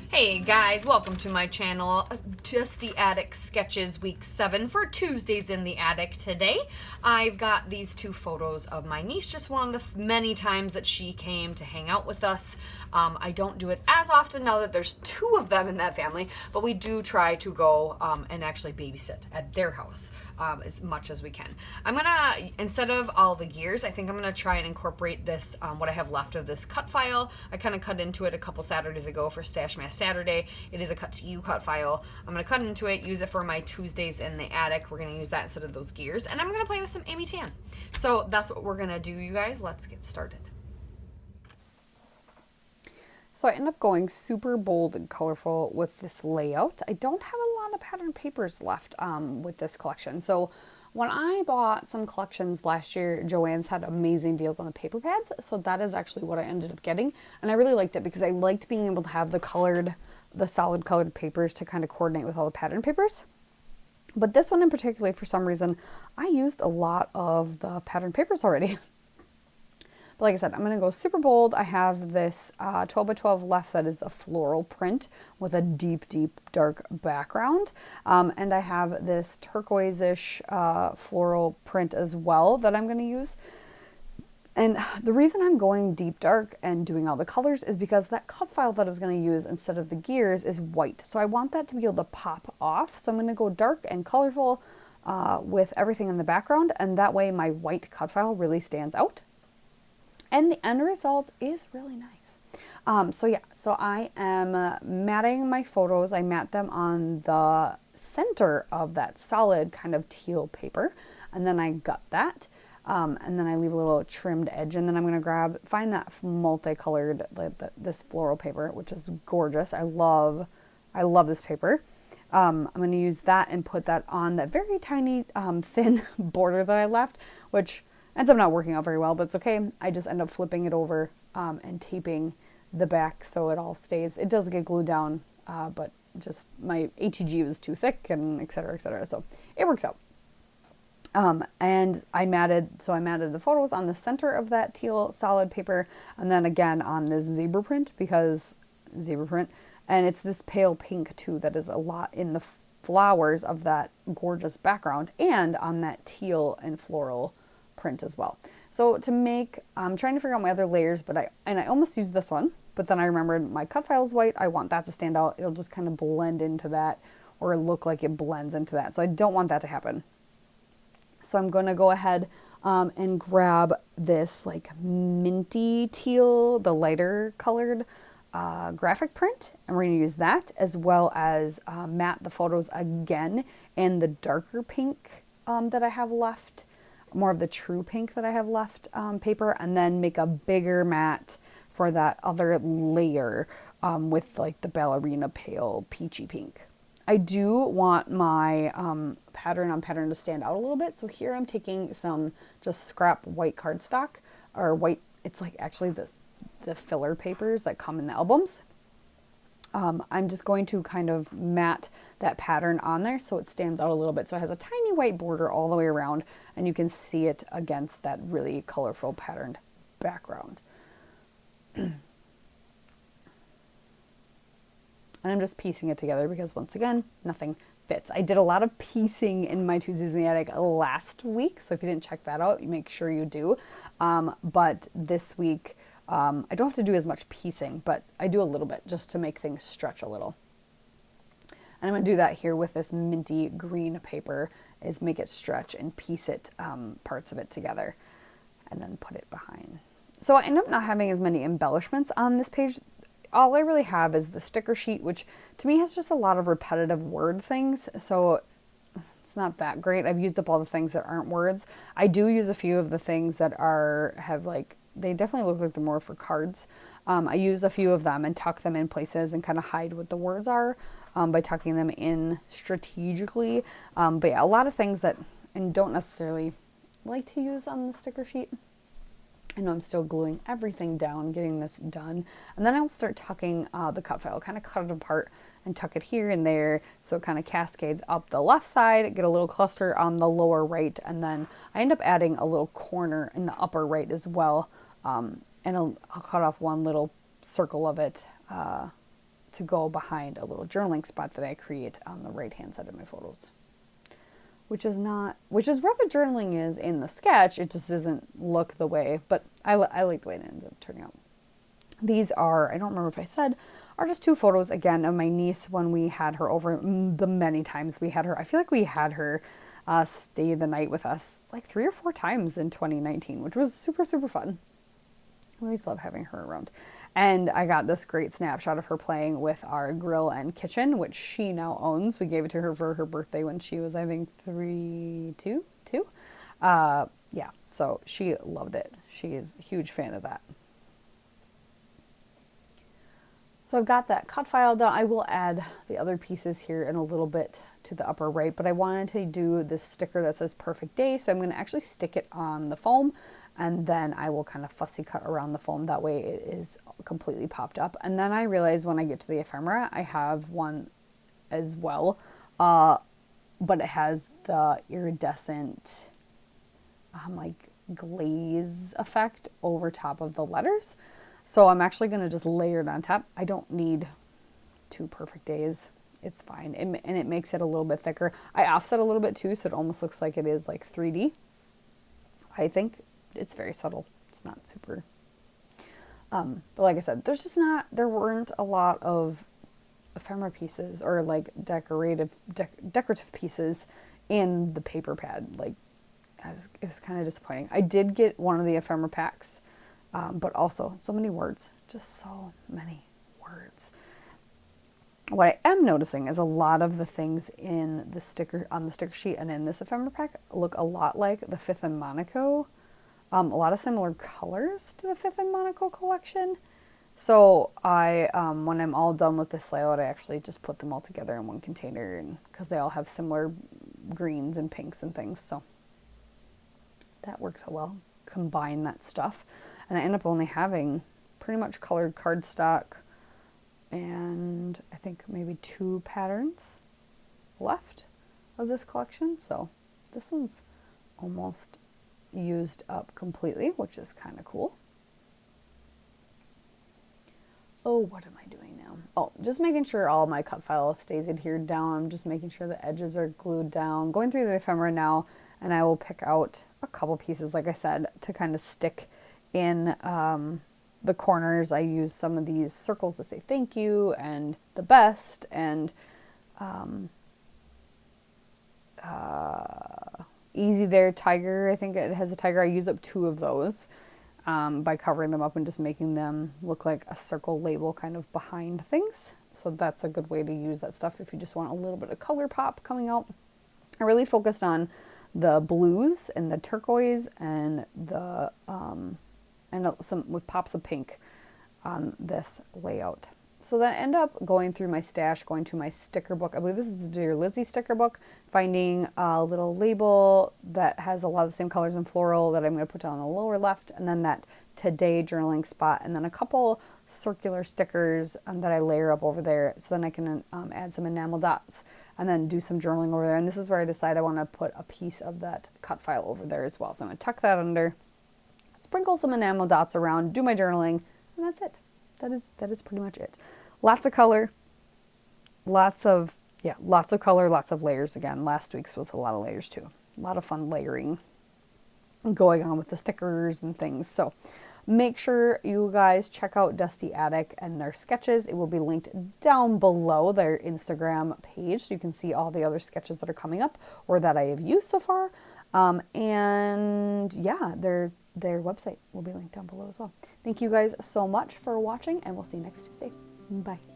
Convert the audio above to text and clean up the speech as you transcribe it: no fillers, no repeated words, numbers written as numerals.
Hey guys, welcome to my channel, Dusty Attic Sketches Week 7 for Tuesdays in the Attic. Today, I've got these two photos of my niece, just one of the many times that she came to hang out with us. I don't do it as often now that there's two of them in that family, but we do try to go and actually babysit at their house as much as we can. I'm gonna, instead of all the gears, I think I'm gonna try and incorporate this, what I have left of this cut file. I kind of cut into it a couple Saturdays ago for Stash Mass Saturday. It is a cut to you cut file. I'm gonna cut into it, use it for my Tuesdays in the Attic. We're gonna use that instead of those gears, and I'm gonna play with some Amy Tan. So that's what we're gonna do, you guys. Let's get started. So I end up going super bold and colorful with this layout. I don't have a lot of pattern papers left with this collection. So when I bought some collections last year, Joann's had amazing deals on the paper pads. So that is actually what I ended up getting. And I really liked it because I liked being able to have the solid colored papers to kind of coordinate with all the pattern papers. But this one in particular, for some reason, I used a lot of the pattern papers already. But like I said, I'm going to go super bold. I have this 12 by 12 left that is a floral print with a deep, deep dark background. And I have this turquoise-ish floral print as well that I'm going to use. And the reason I'm going deep dark and doing all the colors is because that cut file that I was going to use instead of the gears is white. So I want that to be able to pop off. So I'm going to go dark and colorful with everything in the background. And that way my white cut file really stands out. And the end result is really nice. So I am matting my photos. I mat them on the center of that solid kind of teal paper. And then I gut that. And then I leave a little trimmed edge. And then I'm going to find that multicolored, this floral paper, which is gorgeous. I love this paper. I'm going to use that and put that on that very tiny thin border that I left, which ends up not working out very well, but it's okay. I just end up flipping it over and taping the back so it all stays. It does get glued down, but just my ATG was too thick and et cetera, so it works out. And I matted the photos on the center of that teal solid paper, and then again on this zebra print, and it's this pale pink too that is a lot in the flowers of that gorgeous background, and on that teal and floral print as well. So I'm trying to figure out my other layers, I almost used this one, but then I remembered my cut file is white. I want that to stand out. It'll just kind of blend into that or look like it blends into that. So I don't want that to happen. So I'm going to go ahead and grab this like minty teal, the lighter colored graphic print, and we're going to use that as well as mat the photos again in the darker pink that I have left, more of the true pink that I have left paper, and then make a bigger mat for that other layer with like the ballerina pale peachy pink. I do want my pattern on pattern to stand out a little bit, so here I'm taking some just scrap white cardstock, or white, it's like actually the filler papers that come in the albums. I'm just going to kind of mat that pattern on there so it stands out a little bit. So it has a tiny white border all the way around, and you can see it against that really colorful patterned background. And I'm just piecing it together because, once again, nothing fits. I did a lot of piecing in my Tuesdays in the Attic last week, so if you didn't check that out, you make sure you do. But this week, I don't have to do as much piecing, but I do a little bit just to make things stretch a little. And I'm going to do that here with this minty green paper, is make it stretch and piece it, parts of it together, and then put it behind. So I end up not having as many embellishments on this page. All I really have is the sticker sheet, which to me has just a lot of repetitive word things, so it's not that great. I've used up all the things that aren't words. I do use a few of the things that have like, they definitely look like they're more for cards. I use a few of them and tuck them in places and kind of hide what the words are by tucking them in strategically. But yeah, a lot of things that I don't necessarily like to use on the sticker sheet. I know I'm still gluing everything down, getting this done. And then I'll start tucking the cut file, kind of cut it apart and tuck it here and there so it kind of cascades up the left side, get a little cluster on the lower right, and then I end up adding a little corner in the upper right as well And I'll cut off one little circle of it to go behind a little journaling spot that I create on the right hand side of my photos. Which is where the journaling is in the sketch. It just doesn't look the way, but I like the way it ends up turning out. These are, I don't remember if I said, are just 2 photos again of my niece when we had her over, the many times we had her. I feel like we had her stay the night with us like 3 or 4 times in 2019, which was super, super fun. I always love having her around. And I got this great snapshot of her playing with our grill and kitchen, which she now owns. We gave it to her for her birthday when she was, I think, 2. Yeah, so she loved it. She is a huge fan of that. So I've got that cut file done. I will add the other pieces here in a little bit to the upper right, but I wanted to do this sticker that says perfect day. So I'm going to actually stick it on the foam, and then I will kind of fussy cut around the foam. That way it is completely popped up. And then I realized when I get to the ephemera, I have one as well, but it has the iridescent like glaze effect over top of the letters. So I'm actually going to just layer it on top. I don't need 2 perfect days. It's fine. And it makes it a little bit thicker. I offset a little bit too, so it almost looks like it is like 3D. I think it's very subtle. It's not super. But like I said, there weren't a lot of ephemera pieces or like decorative pieces in the paper pad. Like, it was kind of disappointing. I did get one of the ephemera packs. But also so many words, just so many words. What I am noticing is a lot of the things in the sticker, on the sticker sheet and in this ephemera pack look a lot like the Fifth and Monaco. A lot of similar colors to the Fifth and Monaco collection. So I, when I'm all done with this layout, I actually just put them all together in one container, and because they all have similar greens and pinks and things. So that works out well. Combine that stuff. And I end up only having pretty much colored cardstock and I think maybe 2 patterns left of this collection. So this one's almost used up completely, which is kind of cool. Oh, what am I doing now? Oh, just making sure all my cut file stays adhered down. I'm just making sure the edges are glued down. Going through the ephemera now, and I will pick out a couple pieces, like I said, to kind of stick in the corners. I use some of these circles to say thank you and the best, and easy there, tiger. I think it has a tiger. I use up 2 of those by covering them up and just making them look like a circle label kind of behind things. So that's a good way to use that stuff if you just want a little bit of color pop coming out. I really focused on the blues and the turquoise and the and some with pops of pink on this layout. So then I end up going through my stash, going to my sticker book. I believe this is the Dear Lizzie sticker book, finding a little label that has a lot of the same colors and floral that I'm going to put down on the lower left, and then that Today journaling spot, and then a couple circular stickers that I layer up over there, so then I can add some enamel dots and then do some journaling over there. And this is where I decide I want to put a piece of that cut file over there as well. So I'm going to tuck that under, sprinkle some enamel dots around, do my journaling, and that's it. That is pretty much it. Lots of color, lots of color, lots of layers. Again, last week's was a lot of layers too. A lot of fun layering going on with the stickers and things. So make sure you guys check out Dusty Attic and their sketches. It will be linked down below their Instagram page, so you can see all the other sketches that are coming up or that I have used so far. And yeah, their website will be linked down below as well. Thank you guys so much for watching, and we'll see you next Tuesday. Bye.